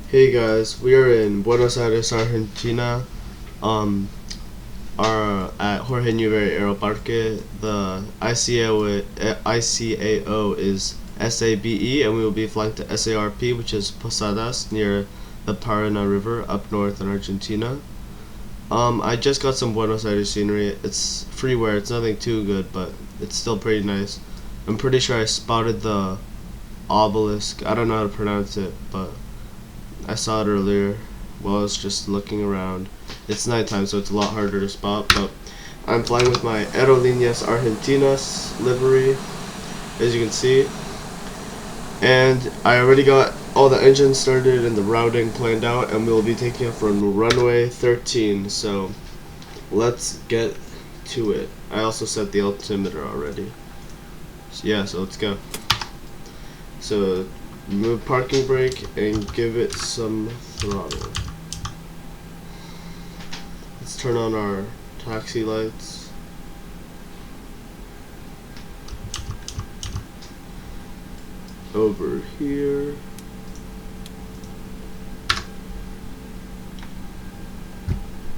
Hey guys, we are in Buenos Aires, Argentina. Are at Jorge Newberry Aeroparque. The ICAO is SABE, and we will be flying to SARP, which is Posadas, near the Paraná River, up north in Argentina. I just got some Buenos Aires scenery. It's freeware. It's nothing too good, but it's still pretty nice. I'm pretty sure I spotted the obelisk. I don't know how to pronounce it, but I saw it earlier while I was just looking around. It's nighttime, so it's a lot harder to spot, but I'm flying with my Aerolíneas Argentinas livery, as you can see. And I already got all the engines started and the routing planned out, and we'll be taking off from runway 13, so let's get to it. I also set the altimeter already. So let's go. So move parking brake and give it some throttle. Let's turn on our taxi lights. Over here.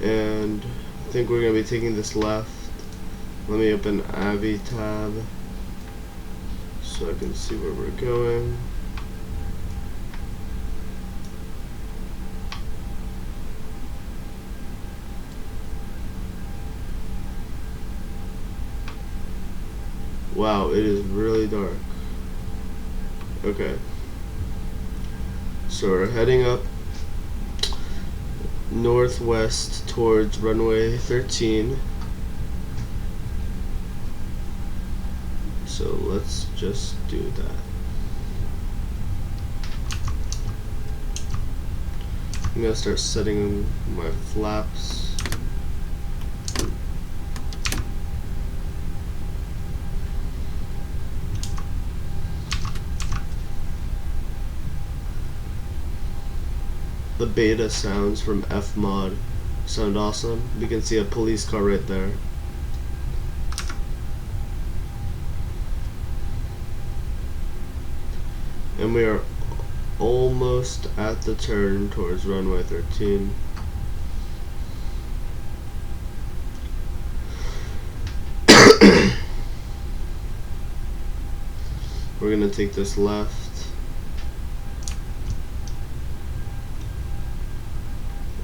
And I think we're going to be taking this left. Let me open Avi tab so I can see where we're going. Wow, it is really dark. Okay. So we're heading up northwest towards runway 13. So let's just do that. I'm gonna start setting my flaps. The beta sounds from Fmod sound awesome. We can see a police car right there. And we are almost at the turn towards runway 13. We're gonna take this left.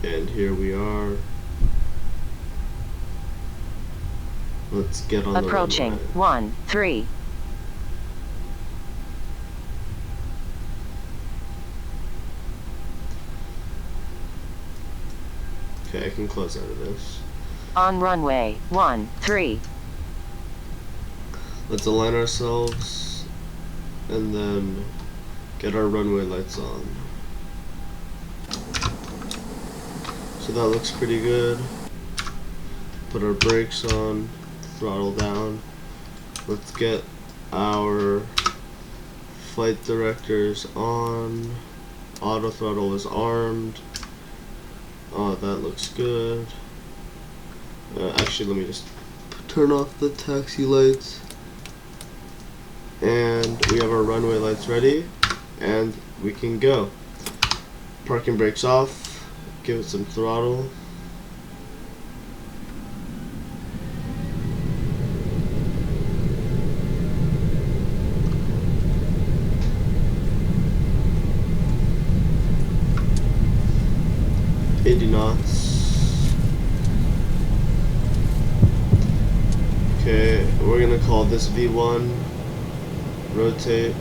And here we are. Let's get on approaching the runway. 13. Okay, I can close out of this. On runway 13. Let's align ourselves and then get our runway lights on. So that looks pretty good. Put our brakes on, throttle down. Let's get our flight directors on. Auto throttle is armed. Oh, that looks good. Actually, let me just turn off the taxi lights. And we have our runway lights ready, and we can go. Parking brakes off. Give it some throttle. $80 knots. Okay, we're gonna call this V1. Rotate.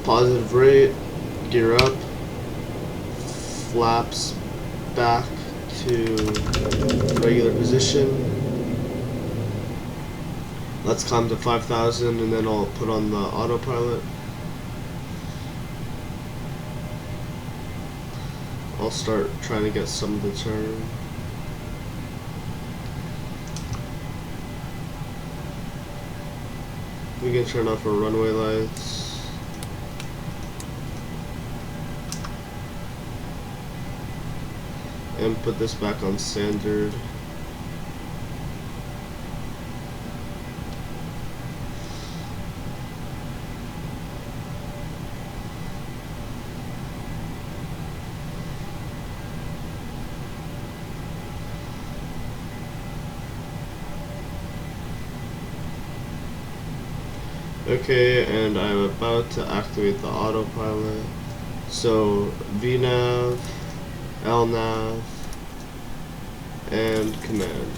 Positive rate, gear up, flaps back to regular position. Let's climb to 5,000 and then I'll put on the autopilot. I'll start trying to get some of the turn. We can turn off our runway lights. And put this back on standard. Okay, and I'm about to activate the autopilot. So VNav, LNav, and command.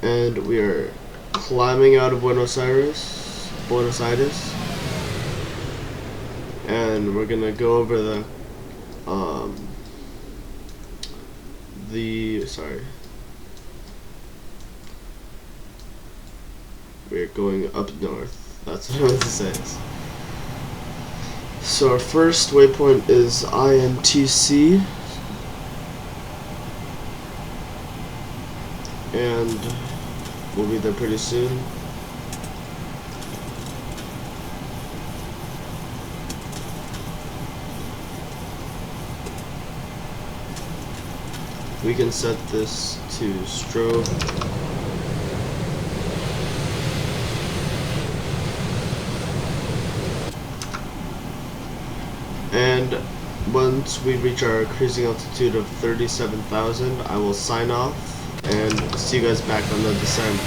And we are climbing out of Buenos Aires, and we're gonna go over we're going up north. That's what I was to say. So our first waypoint is INTC, and we'll be there pretty soon. We can set this to strobe. And once we reach our cruising altitude of 37,000, I will sign off and see you guys back on the descent.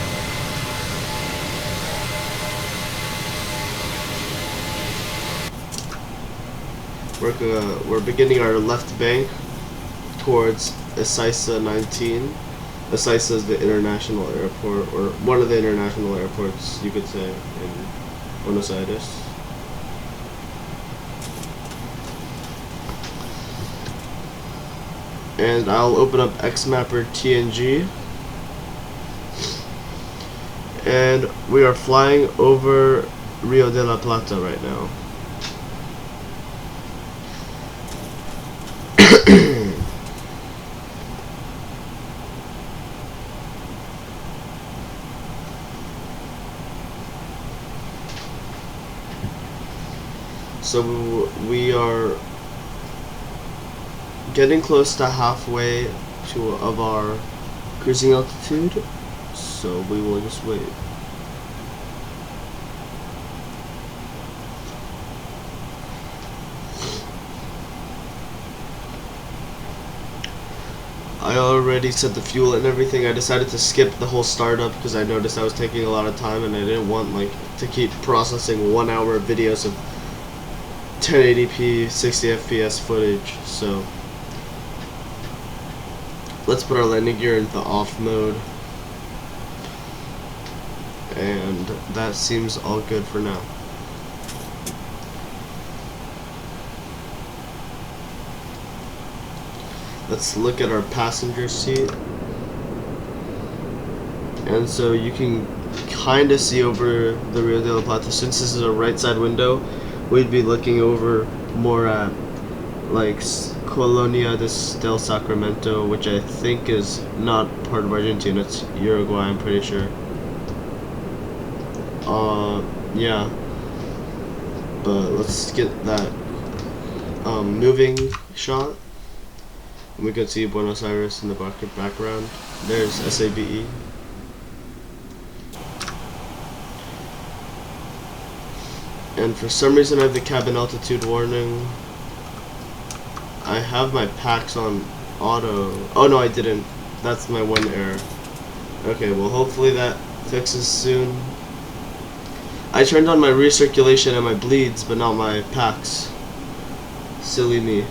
We're beginning our left bank towards Ezeiza 19. Ezeiza is the international airport, or one of the international airports, you could say, in Buenos Aires. And I'll open up Xmapper TNG, and we are flying over Rio de la Plata right now. So we are getting close to halfway of our cruising altitude, so we will just wait. I already set the fuel and everything. I decided to skip the whole startup because I noticed I was taking a lot of time and I didn't want to keep processing 1 hour videos of 1080p 60 FPS footage. So let's put our landing gear into off mode, and that seems all good for now. Let's look at our passenger seat, and so you can kind of see over the Rio de la Plata. Since this is a right side window, we'd be looking over more at like Colonia del Sacramento, which I think is not part of Argentina, it's Uruguay, I'm pretty sure. Yeah. But let's get that moving shot. We can see Buenos Aires in the background. There's SABE. And for some reason I have the cabin altitude warning. I have my packs on auto. Oh no, I didn't. That's my one error. Okay, well hopefully that fixes soon. I turned on my recirculation and my bleeds, but not my packs. Silly me.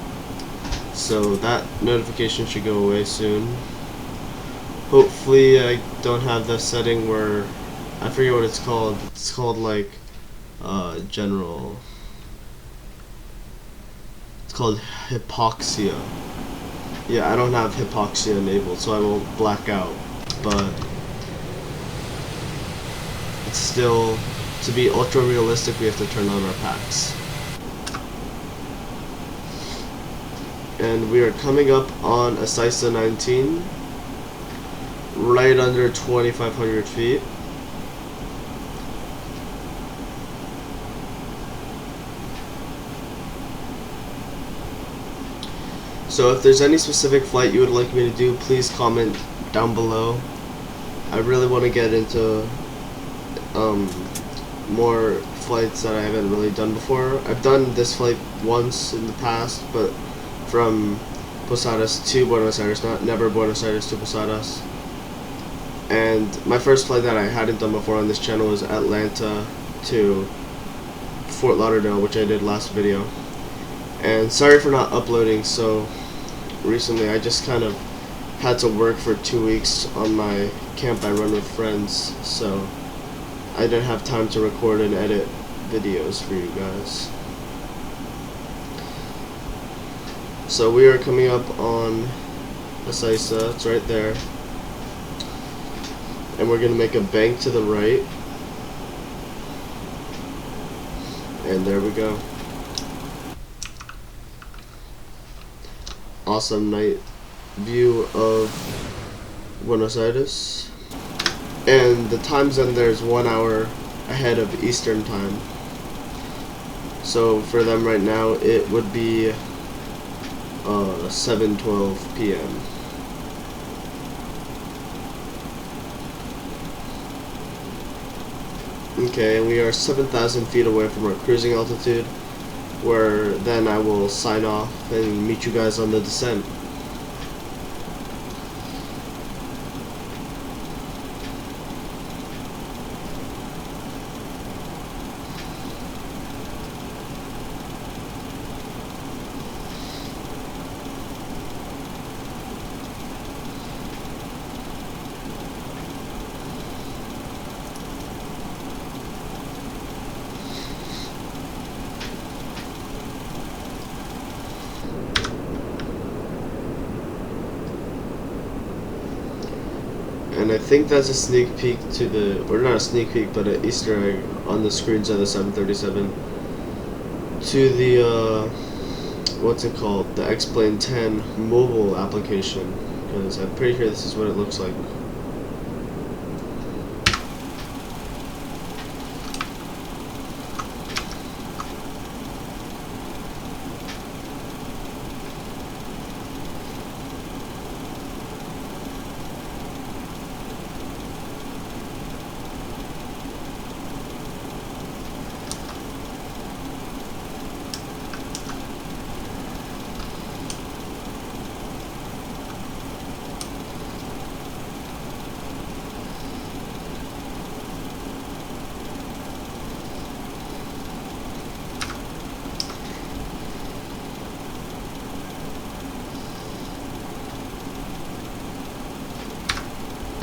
So that notification should go away soon. Hopefully I don't have the setting where, I forget what it's called. It's called like general. It's called hypoxia. Yeah, I don't have hypoxia enabled, so I won't black out. But it's still, to be ultra realistic, we have to turn on our packs. And we are coming up on Ezeiza 19, right under 2,500 feet. So if there's any specific flight you would like me to do, please comment down below. I really want to get into more flights that I haven't really done before. I've done this flight once in the past, but from Posadas to Buenos Aires, never Buenos Aires to Posadas. And my first flight that I hadn't done before on this channel was Atlanta to Fort Lauderdale, which I did last video. And sorry for not uploading so recently. I just kind of had to work for 2 weeks on my camp I run with friends, so I didn't have time to record and edit videos for you guys. So we are coming up on Ezeiza, it's right there, and we're going to make a bank to the right, and there we go. Awesome night view of Buenos Aires, and the time zone there is 1 hour ahead of Eastern time, so for them right now it would be 7:12 p.m. Okay, and we are 7,000 feet away from our cruising altitude, where then I will sign off and meet you guys on the descent. And I think that's a sneak peek to the, or not a sneak peek, but an Easter egg on the screens of the 737 to the, what's it called, the X-Plane 10 mobile application, because I'm pretty sure this is what it looks like.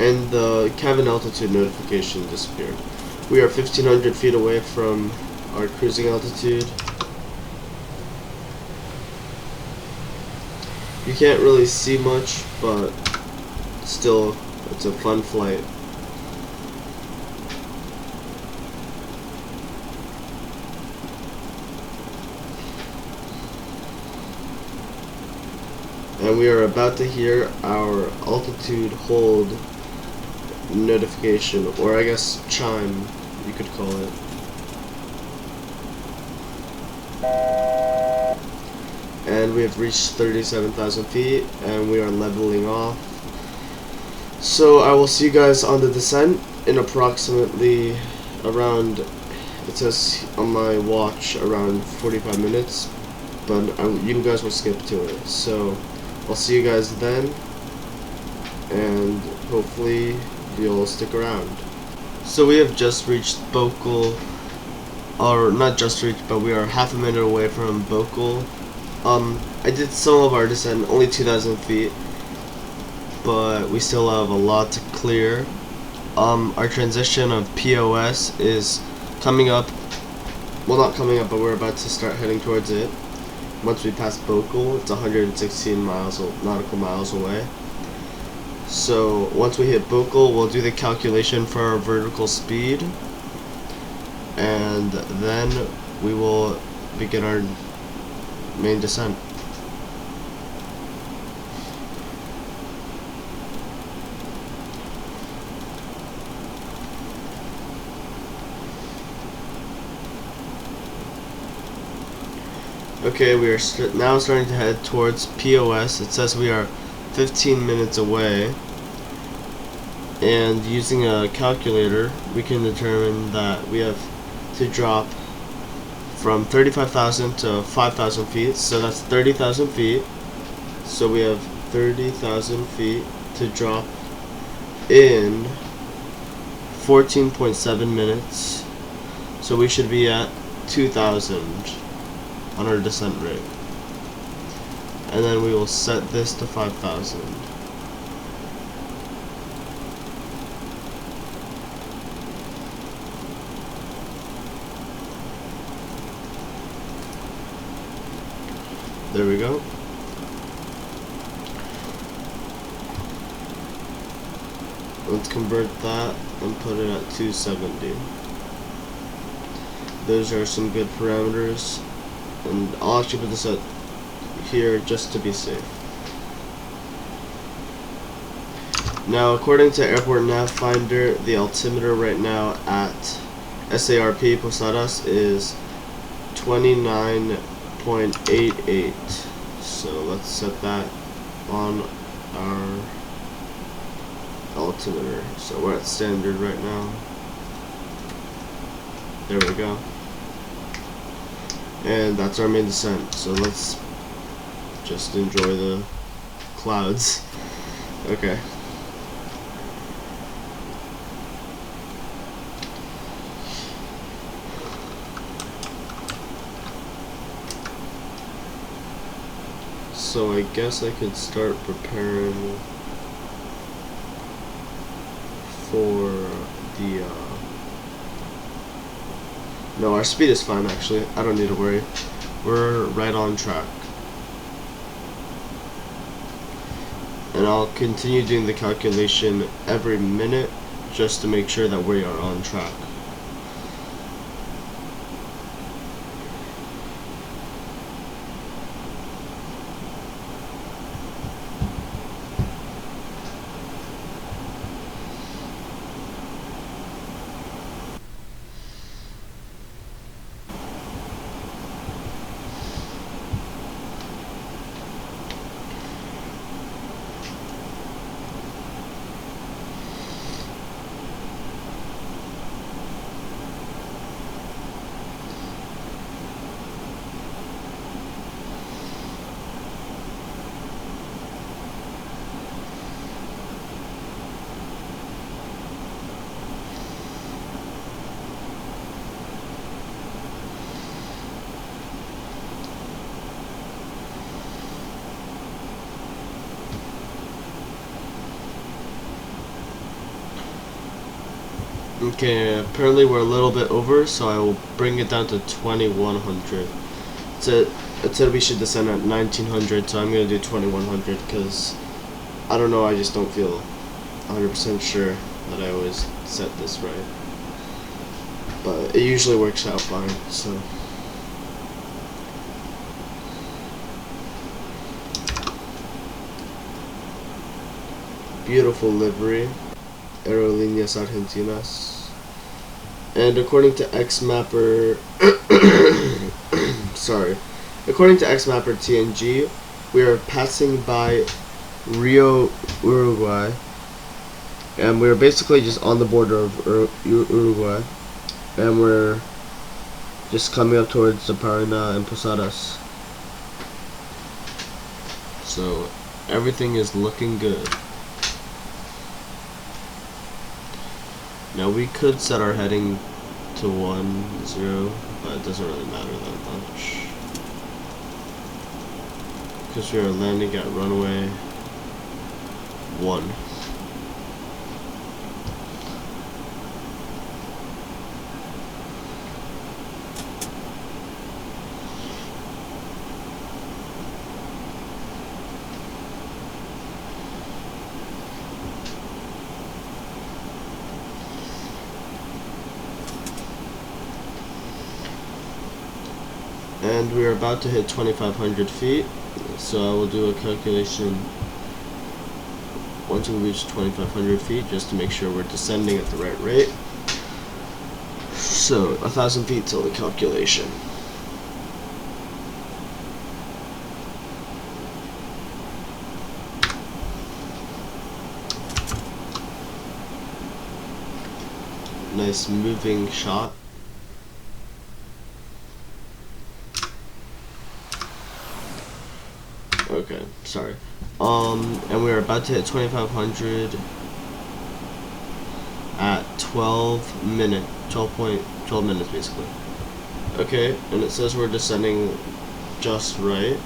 And the cabin altitude notification disappeared. We are 1,500 feet away from our cruising altitude. You can't really see much, but still, it's a fun flight. And we are about to hear our altitude hold notification, or I guess chime, you could call it. And we have reached 37,000 feet, and we are leveling off. So I will see you guys on the descent in approximately around, it says on my watch, around 45 minutes, but you guys will skip to it. So I'll see you guys then, and hopefully you'll stick around. So we have just reached Bokel, or not just reached, but we are half a minute away from Bokel. I did some of our descent, only 2,000 feet, but we still have a lot to clear. Our transition of POS is coming up, well not coming up, but we're about to start heading towards it. Once we pass Bokel, it's 116 nautical miles away. So once we hit Bokel, we'll do the calculation for our vertical speed, and then we will begin our main descent. Okay, we are now starting to head towards POS. It says we are 15 minutes away, and using a calculator we can determine that we have to drop from 35,000 to 5,000 feet, so that's 30,000 feet. So we have 30,000 feet to drop in 14.7 minutes. So we should be at 2,000 on our descent rate. And then we will set this to 5,000. There we go. Let's convert that and put it at 270. Those are some good parameters, and I'll actually put this at here just to be safe. Now, according to Airport Nav Finder, the altimeter right now at SARP Posadas is 29.88. So let's set that on our altimeter. So we're at standard right now. There we go. And that's our main descent. So let's just enjoy the clouds. Okay. So I guess I could start preparing for the no, our speed is fine actually. I don't need to worry. We're right on track. And I'll continue doing the calculation every minute just to make sure that we are on track. Okay, apparently we're a little bit over, so I will bring it down to 2100. It said we should descend at 1900, so I'm going to do 2100 because, I don't know, I just don't feel 100% sure that I always set this right. But it usually works out fine, so. Beautiful livery. Aerolíneas Argentinas. And according to XMapper sorry. According to XMapper TNG, we are passing by Rio, Uruguay. And we're basically just on the border of Uruguay. And we're just coming up towards the Paraná and Posadas. So everything is looking good. Now we could set our heading to 10, but it doesn't really matter that much. Because we are landing at runway 1. And we are about to hit 2,500 feet, so I will do a calculation once we reach 2,500 feet just to make sure we're descending at the right rate. So 1,000 feet till the calculation. Nice moving shot. Okay, sorry. And we are about to hit 2500 at 12 minutes basically. Okay, and it says we're descending just right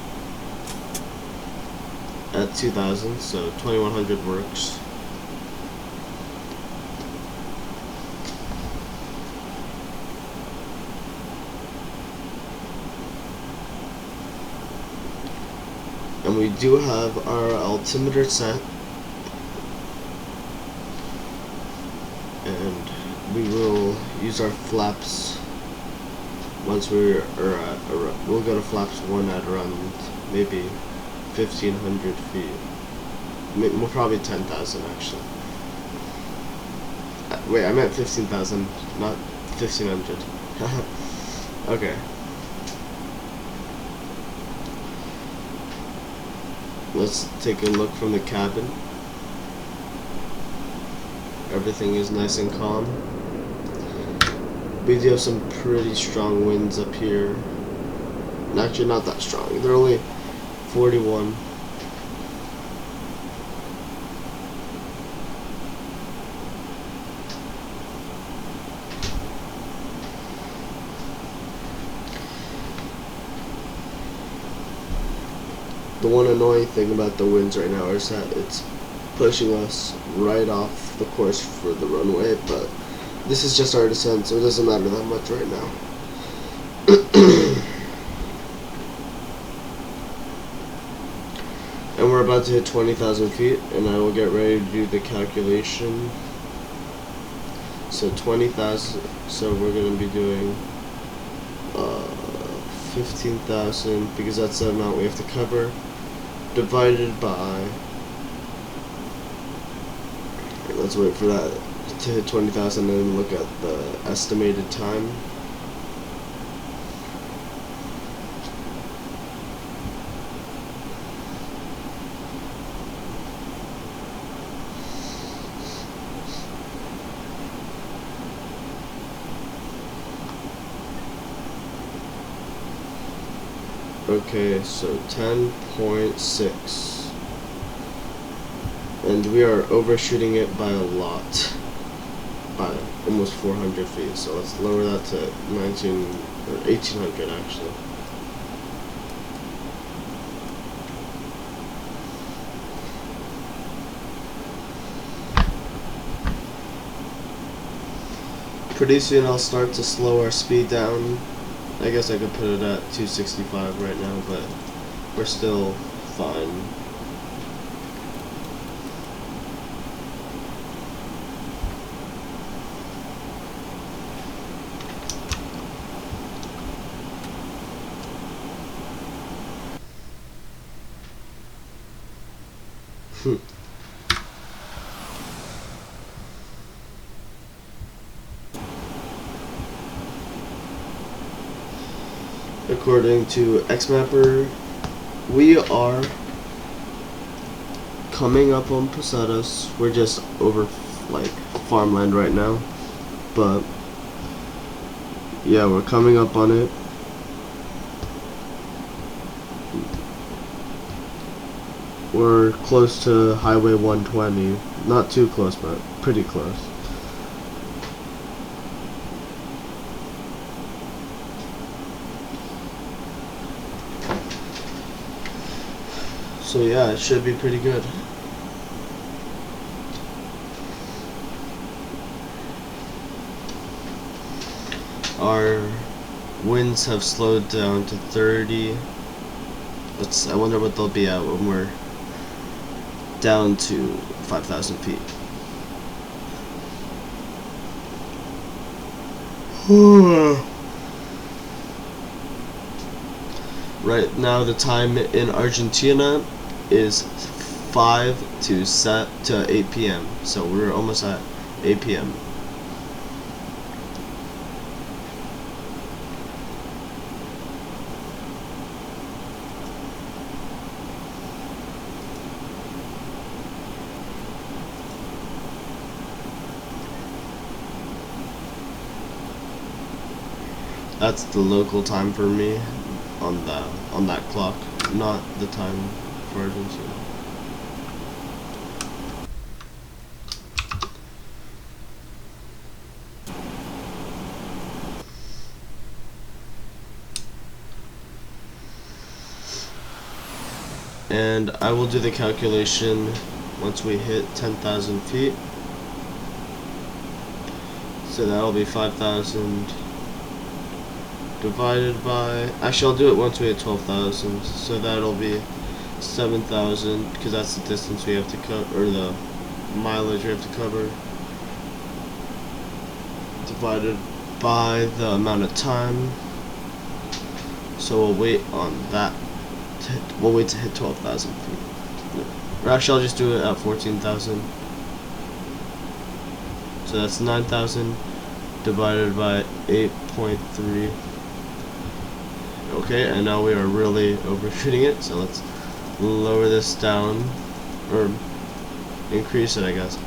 at 2000, so 2100 works. And we do have our altimeter set, and we will use our flaps once we'll go to flaps 1 at around maybe 1500 feet. Well, probably 10,000 actually. Wait, I meant 15,000, not 1500. Okay. Let's take a look from the cabin. Everything is nice and calm. We do have some pretty strong winds up here. Actually, not that strong. They're only 41. The one annoying thing about the winds right now is that it's pushing us right off the course for the runway, but this is just our descent, so it doesn't matter that much right now. And we're about to hit 20,000 feet, and I will get ready to do the calculation. So 20,000, so we're going to be doing 15,000, because that's the amount we have to cover, divided by, let's wait for that to hit 20,000 and then look at the estimated time. Okay, so 10.6, and we are overshooting it by a lot, by almost 400 feet, so let's lower that to 1800 actually. Pretty soon I'll start to slow our speed down. I guess I could put it at 265 right now, but we're still fine. According to Xmapper, we are coming up on Posadas. We're just over like farmland right now, but yeah, we're coming up on it. We're close to Highway 120. Not too close, but pretty close. So yeah, it should be pretty good. Our winds have slowed down to 30. I wonder what they'll be at when we're down to 5,000 feet. Right now the time in Argentina is 5 to 8 p.m. So we're almost at 8 p.m. That's the local time for me on that clock, not the time for Argentina. And I will do the calculation once we hit 10,000 feet. So that'll be 5,000 divided by, actually I'll do it once we hit 12,000, so that'll be 7,000, because that's the distance we have to cover, or the mileage we have to cover, divided by the amount of time. So we'll wait on that. We'll wait to hit 12,000 feet. Or actually, I'll just do it at 14,000. So that's 9,000 divided by 8.3. Okay, and now we are really overshooting it. So let's lower this down, or increase it, I guess,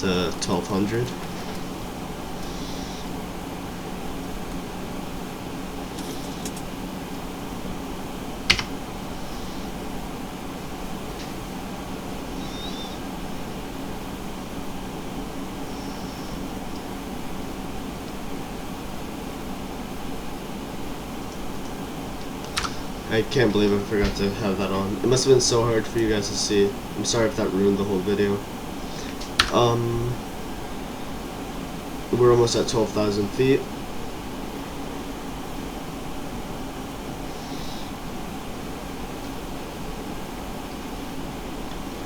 to 1,200. I can't believe I forgot to have that on. It must have been so hard for you guys to see. I'm sorry if that ruined the whole video. We're almost at 12,000 feet.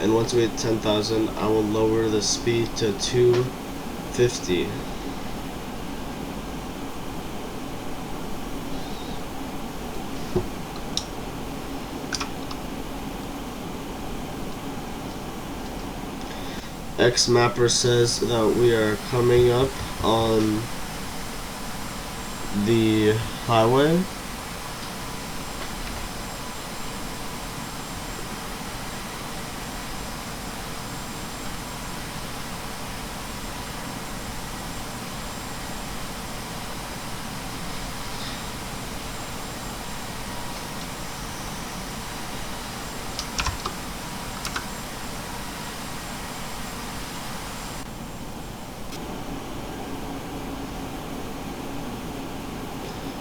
And once we hit 10,000, I will lower the speed to 250. X-Mapper says that we are coming up on the highway.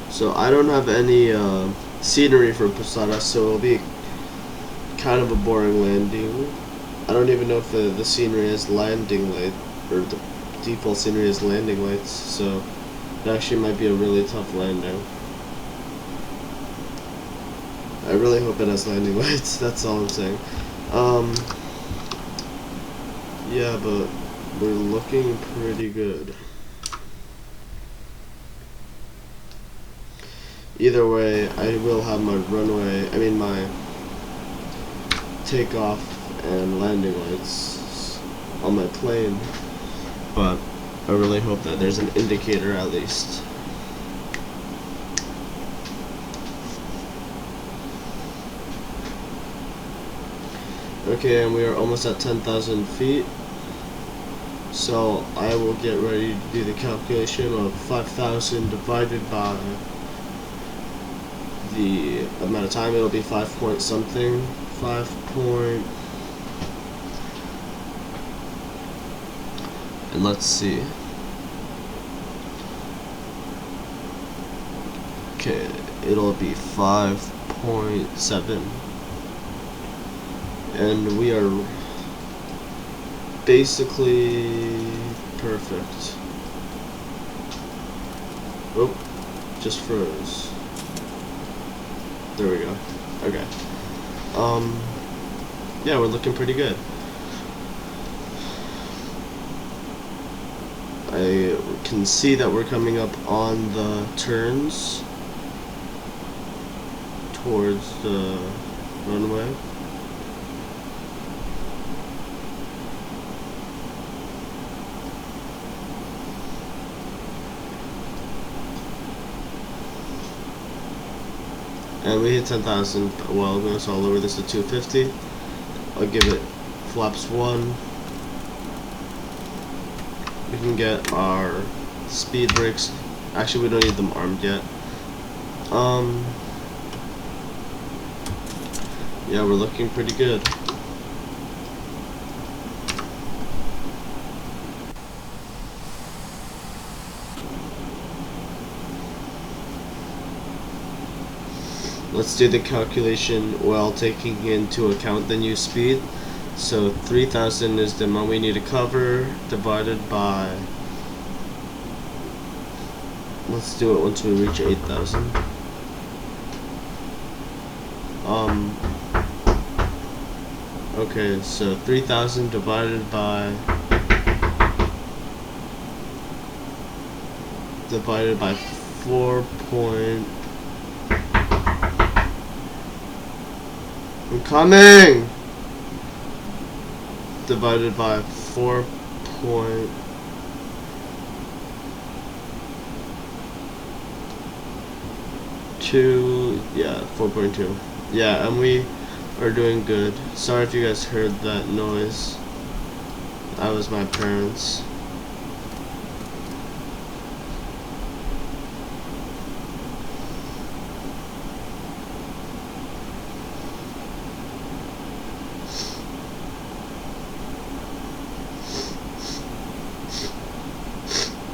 So I don't have any scenery for Posadas, so it'll be kind of a boring landing. I don't even know if the scenery is landing light, or the default scenery is landing lights, so it actually might be a really tough landing. I really hope it has landing lights, that's all I'm saying. Yeah, but we're looking pretty good. Either way, I will have my runway, my takeoff and landing lights on my plane, but I really hope that there's an indicator at least. Okay, and we are almost at 10,000 feet, so I will get ready to do the calculation of 5,000 divided by the amount of time. It'll be 5 point something, 5 point, and let's see. Okay, it'll be 5.7, and we are basically perfect. Oh, just froze. There we go. Okay. Yeah, we're looking pretty good. I can see that we're coming up on the turns towards the runway. And we hit 10,000 a while ago, so I'll lower this to 250. I'll give it flaps 1. We can get our speed brakes. Actually, we don't need them armed yet. Yeah, we're looking pretty good. Let's do the calculation while taking into account the new speed. So 3,000 is the amount we need to cover, divided by, let's do it once we reach 8,000. Okay, so 3,000 divided by 4 point. I'm coming! Divided by 4.2, yeah, 4.2. Yeah, and we are doing good. Sorry if you guys heard that noise. That was my parents.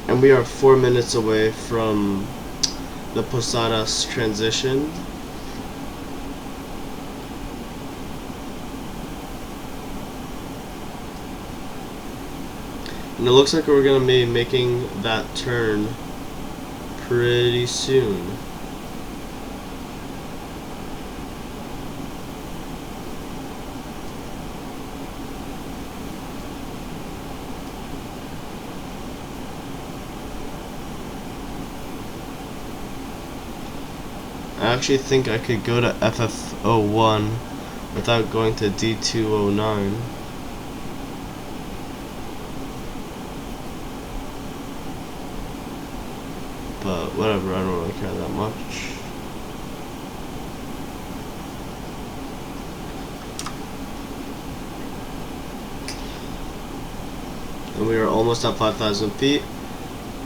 And we are 4 minutes away from the Posadas transition. And it looks like we're gonna be making that turn pretty soon. I actually think I could go to FF01 without going to D209. But whatever, I don't really care that much. And we are almost at 5,000 feet,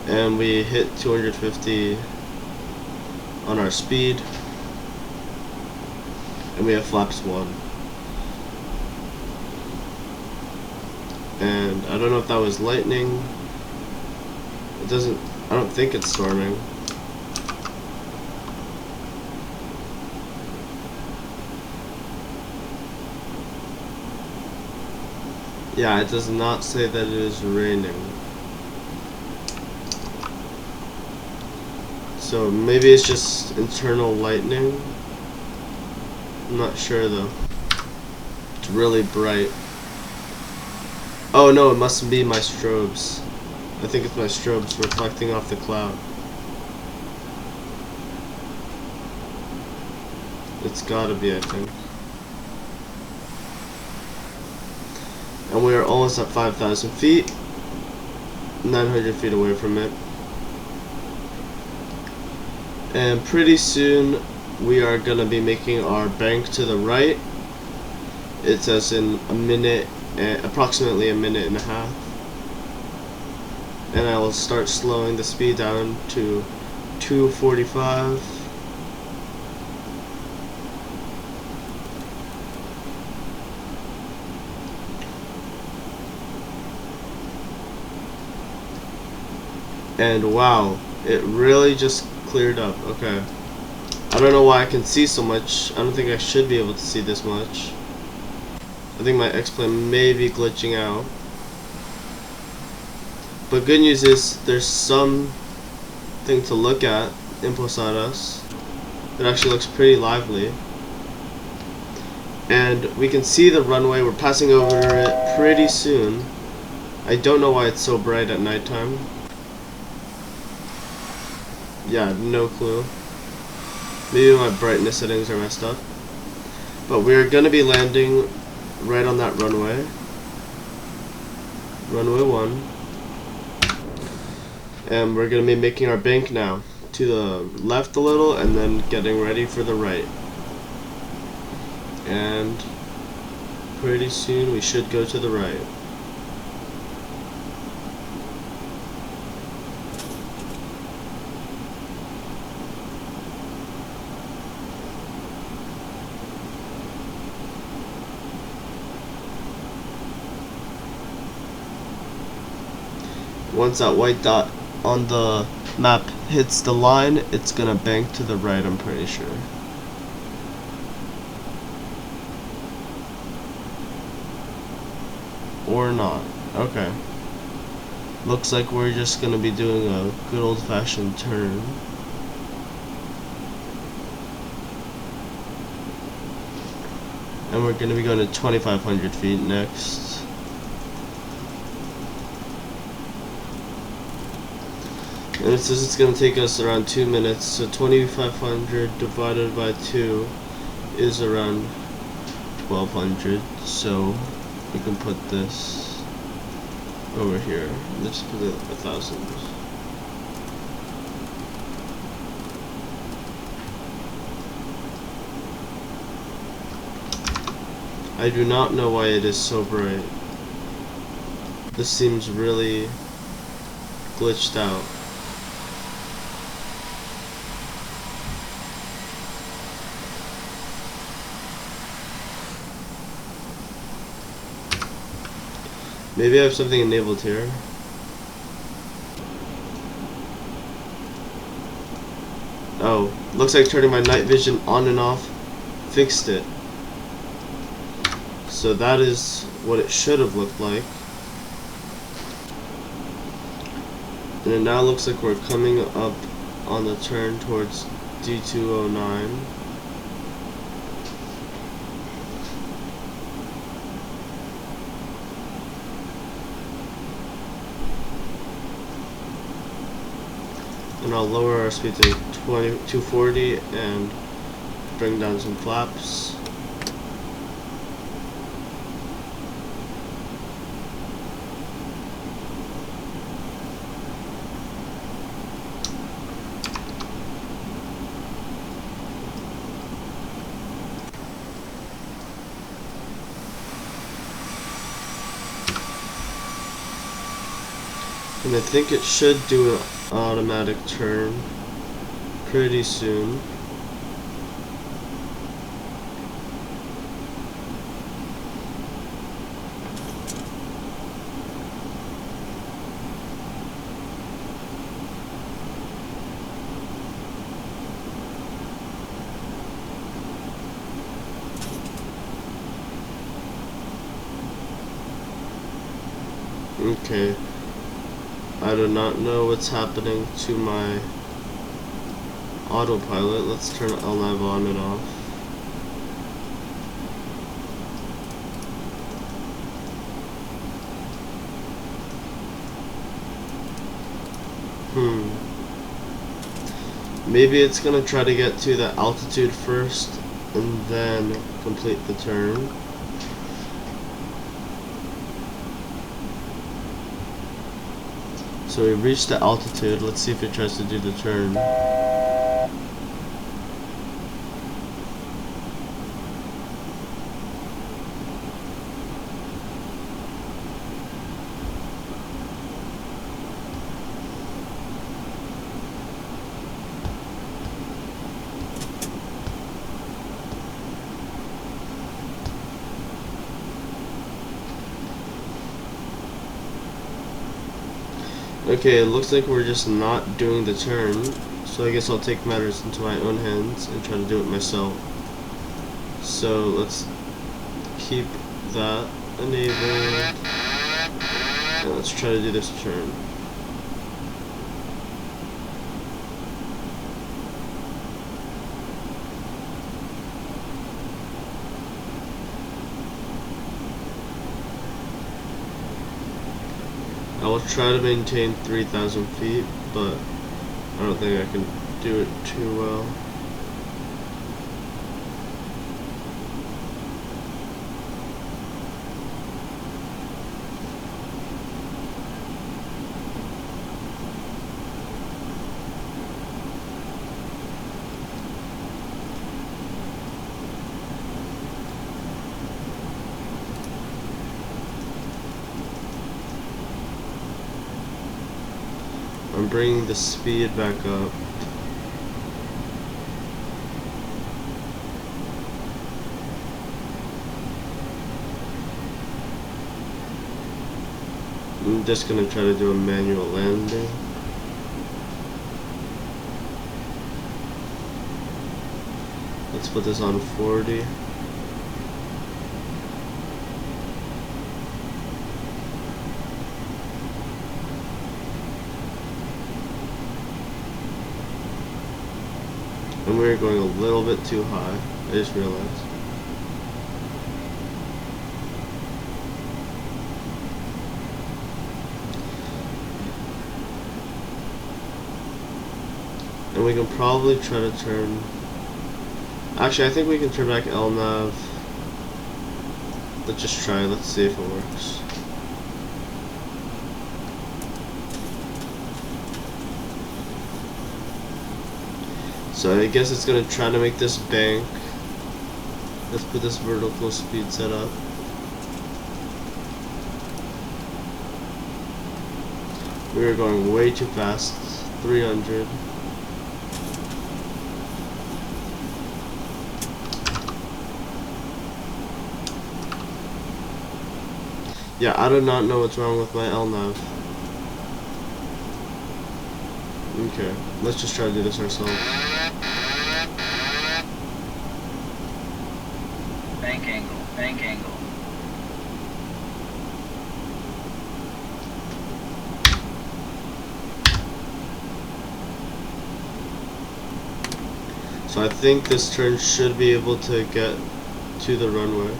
and we hit 250 on our speed, and we have flaps 1. And I don't know if that was lightning. It doesn't, I don't think it's storming. Yeah, it does not say that it is raining. So maybe it's just internal lightning. I'm not sure though. It's really bright. Oh no, it must be my strobes. I think it's my strobes reflecting off the cloud. It's gotta be, I think. And we are almost at 5,000 feet. 900 feet away from it. And pretty soon we are gonna be making our bank to the right. It says in a minute, approximately a minute and a half. And I will start slowing the speed down to 245. And wow, it really just cleared up. Okay. I don't know why I can see so much. I don't think I should be able to see this much. I think my X-Plane may be glitching out. But good news is there's something to look at in Posadas. It actually looks pretty lively. And we can see the runway. We're passing over it pretty soon. I don't know why it's so bright at nighttime. Yeah, no clue. Maybe my brightness settings are messed up. But we're gonna be landing right on that runway. Runway 1. And we're gonna be making our bank now. To the left a little and then getting ready for the right. And pretty soon we should go to the right. once that white dot on the map hits the line, it's gonna bank to the right, I'm pretty sure. Or not. Okay. Looks like we're just gonna be doing a good old-fashioned turn. And we're gonna be going to 2,500 feet next. And it says it's gonna take us around 2 minutes, so 2,500 divided by 2 is around 1,200. So we can put this over here. Let's put it 1,000. I do not know why it is so bright. This seems really glitched out. Maybe I have something enabled here. Oh, looks like turning my night vision on and off fixed it. So that is what it should have looked like. And it now looks like we're coming up on the turn towards D209. And I'll lower our speed to 240 and bring down some flaps. And I think it should do an automatic turn pretty soon. Okay. I do not know what's happening to my autopilot. Let's turn LNAV on and off. Maybe it's gonna try to get to the altitude first and then complete the turn. So we reached the altitude. Let's see if it tries to do the turn. Okay, it looks like we're just not doing the turn, so I guess I'll take matters into my own hands and try to do it myself. So let's keep that enabled, and let's try to do this turn. I will try to maintain 3,000 feet, but I don't think I can do it too well. I'm bringing the speed back up. I'm just gonna try to do a manual landing. Let's put this on 40. And we're going a little bit too high, I just realized. And we can probably try to turn... Actually, I think we can turn back LNAV. Let's just try, let's see if it works. So I guess it's gonna try to make this bank. Let's put this vertical speed set up. We are going way too fast. 300. Yeah, I do not know what's wrong with my LNAV. Okay, let's just try to do this ourselves. Bank angle, bank angle. So I think this turn should be able to get to the runway.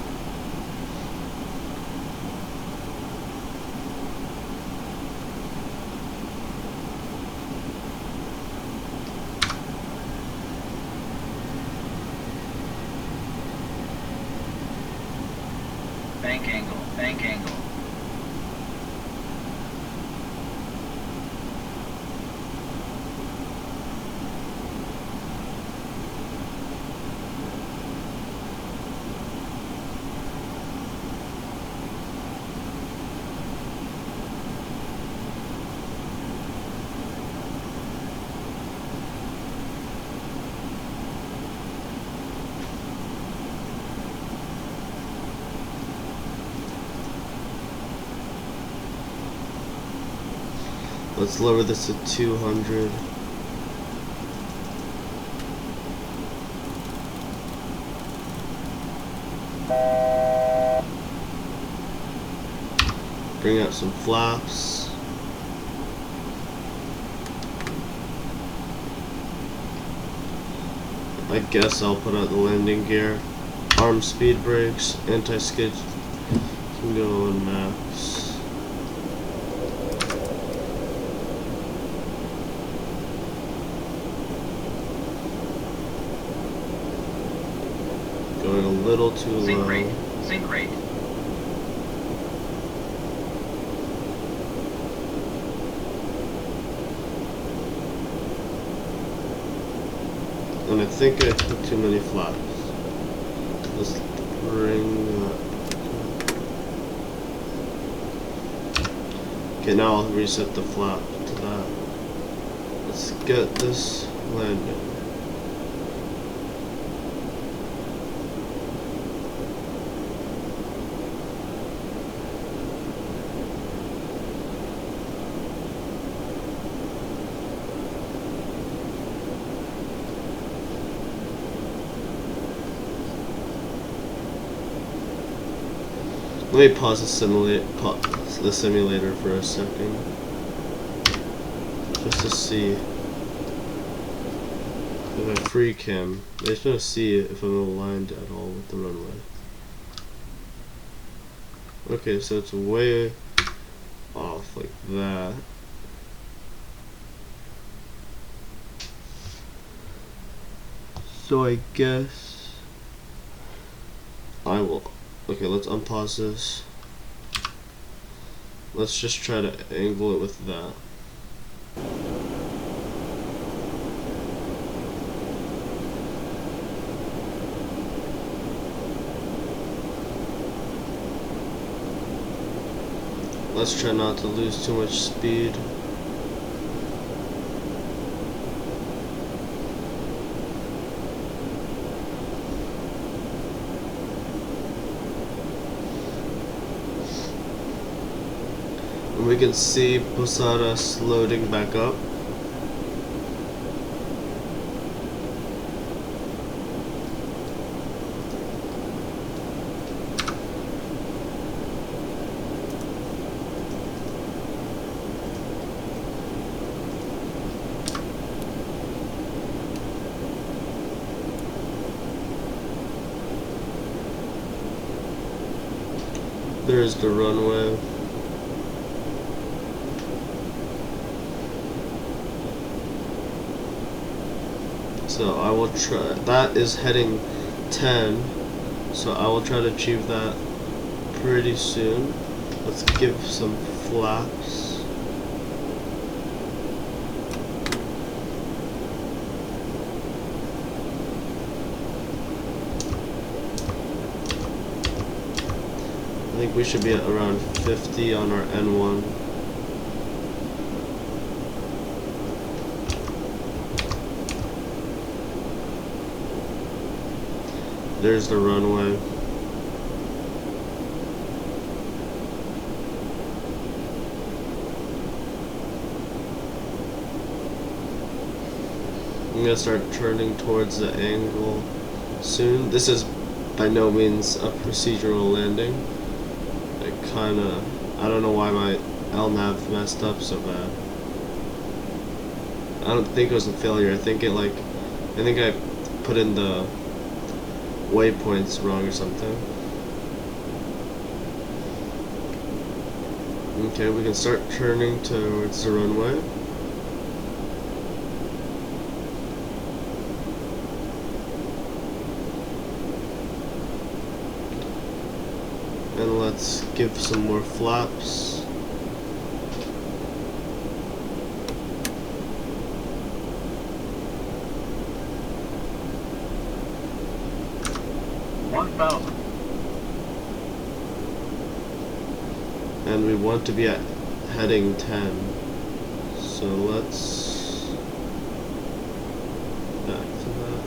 Bank angle, bank angle. Let's lower this to 200. Bring out some flaps. I guess I'll put out the landing gear. Arm speed brakes, anti-skid can go on max. Going a little too low. Sync rate, sync rate. And I think I took too many flaps. Let's bring that. Okay, now I'll reset the flap to that. Let's get this landing. Let me pause the simulator for a second, just to see if I free cam. I just want to see if I'm aligned at all with the runway. Okay, so it's way off like that. So I guess I will. Okay, let's unpause this. Let's just try to angle it with that. Let's try not to lose too much speed. And we can see Posadas loading back up. There's the runway. So I will try, that is heading 10, so I will try to achieve that pretty soon. Let's give some flaps. I think we should be at around 50 on our N1. There's the runway. I'm gonna start turning towards the angle soon. This is by no means a procedural landing. I don't know why my LNAV messed up so bad. I don't think it was a failure. I think I put in the waypoints wrong or something. Okay, we can start turning towards the runway. And let's give some more flaps. And we want to be at heading 10. So let's back to that.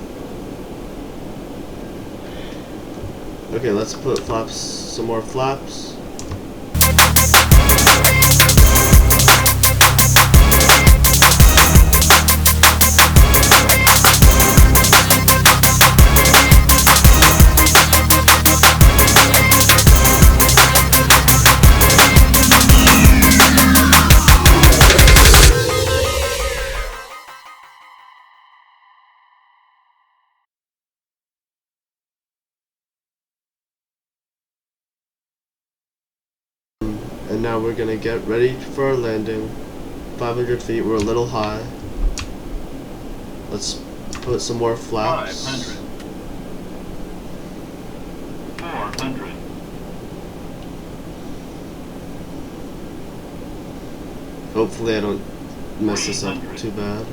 Okay, let's put flaps, some more flaps. And now we're gonna get ready for our landing. 500 feet, we're a little high. Let's put some more flaps. 500. 400. Hopefully I don't mess this up too bad.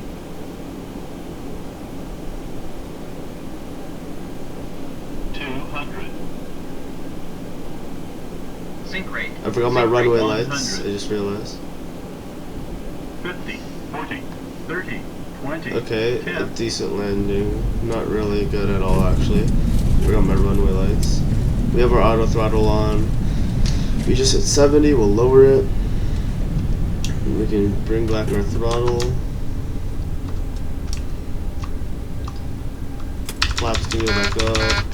200. Sync rate. I forgot my Sync rate runway 100. lights, I just realized. 50. 40. 30. 20. Okay, a 10. decent landing. Not really good at all actually. Forgot my runway lights. We have our auto throttle on. We just hit 70, we'll lower it. We can bring back our throttle. Flaps can go back up.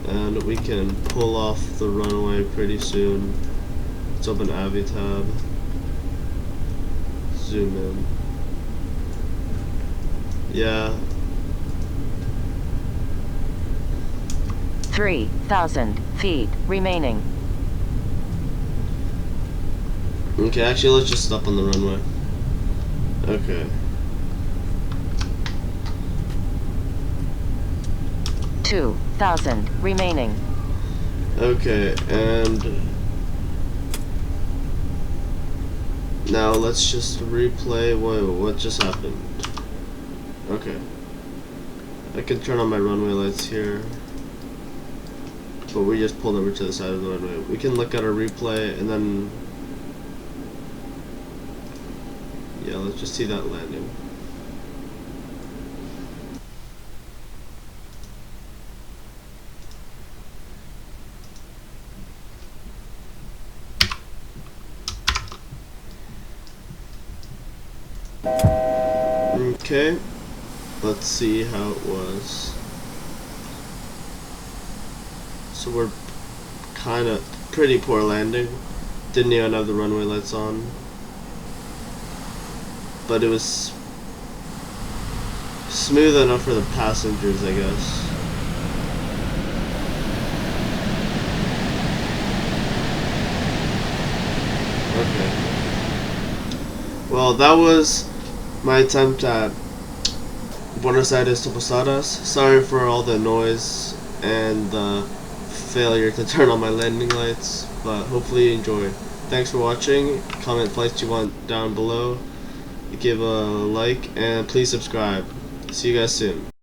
And we can pull off the runway pretty soon. Let's open Avi tab. Zoom in. Yeah. 3,000 feet remaining. Okay, actually let's just stop on the runway. Okay. 2,000 remaining. Okay, and now let's just replay what just happened. Okay. I can turn on my runway lights here. But we just pulled over to the side of the runway. We can look at our replay and then yeah, let's just see that landing. Okay, let's see how it was. So we're kind of pretty poor landing. Didn't even have the runway lights on, but it was smooth enough for the passengers, I guess. Okay. Well, that was my attempt at Buenos Aires to Posadas. Sorry for all the noise and the failure to turn on my landing lights, but hopefully you enjoyed. Thanks for watching. Comment flights you want down below. Give a like and please subscribe. See you guys soon.